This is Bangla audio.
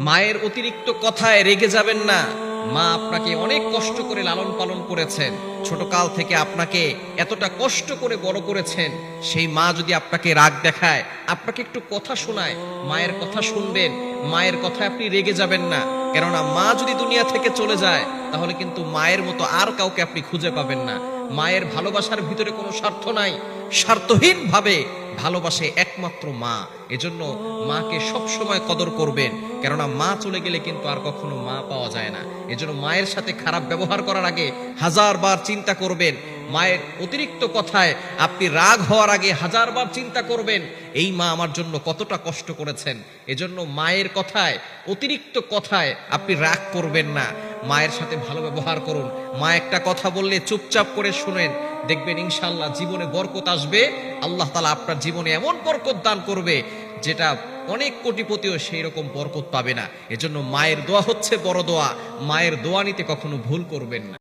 মায়ের অতিরিক্ত কথায় রেগে যাবেন না। মা আপনাকে অনেক কষ্ট করে লালন পালন করেছেন, ছোটকাল থেকে আপনাকে এতটা কষ্ট করে বড় করেছেন। সেই মা যদি আপনাকে রাগ দেখায়, আপনাকে একটু কথা শোনায়, মায়ের কথা শুনবেন, মায়ের কথায় আপনি রেগে যাবেন না। কেননা মা যদি দুনিয়া থেকে চলে যায়, তাহলে কিন্তু মায়ের মতো আর কাউকে আপনি খুঁজে পাবেন না। মায়ের ভালোবাসার ভিতরে কোনো স্বার্থ নাই, স্বার্থহীন ভাবে ভালোবাসে একমাত্র মা। এজন্য মাকে সব সময় কদর করবেন, কেননা মা চলে গেলে কিন্তু আর কখনো মা পাওয়া যায় না। এজন্য মায়ের সাথে খারাপ ব্যবহার করার আগে 1000 বার চিন্তা করবেন। মায়ের অতিরিক্ত কথায় আপনি রাগ হওয়ার আগে 1000 বার চিন্তা করবেন, এই মা আমার জন্য কতটা কষ্ট করেছেন। এজন্য মায়ের কথায়, অতিরিক্ত কথায় আপনি রাগ করবেন না। মায়ের সাথে ভালো ব্যবহার করুন। মা একটা কথা বললে চুপচাপ করে শুনেন, দেখবেন ইনশাআল্লাহ জীবনে বরকত আসবে। আল্লাহ তাআলা আপনার জীবনে এমন বরকত দান করবে, যেটা অনেক কোটিপতিও সেই রকম বরকত পাবে না। এজন্য মায়ের দোয়া হচ্ছে বড় দোয়া। মায়ের দোয়া নিতে কখনো ভুল করবেন না।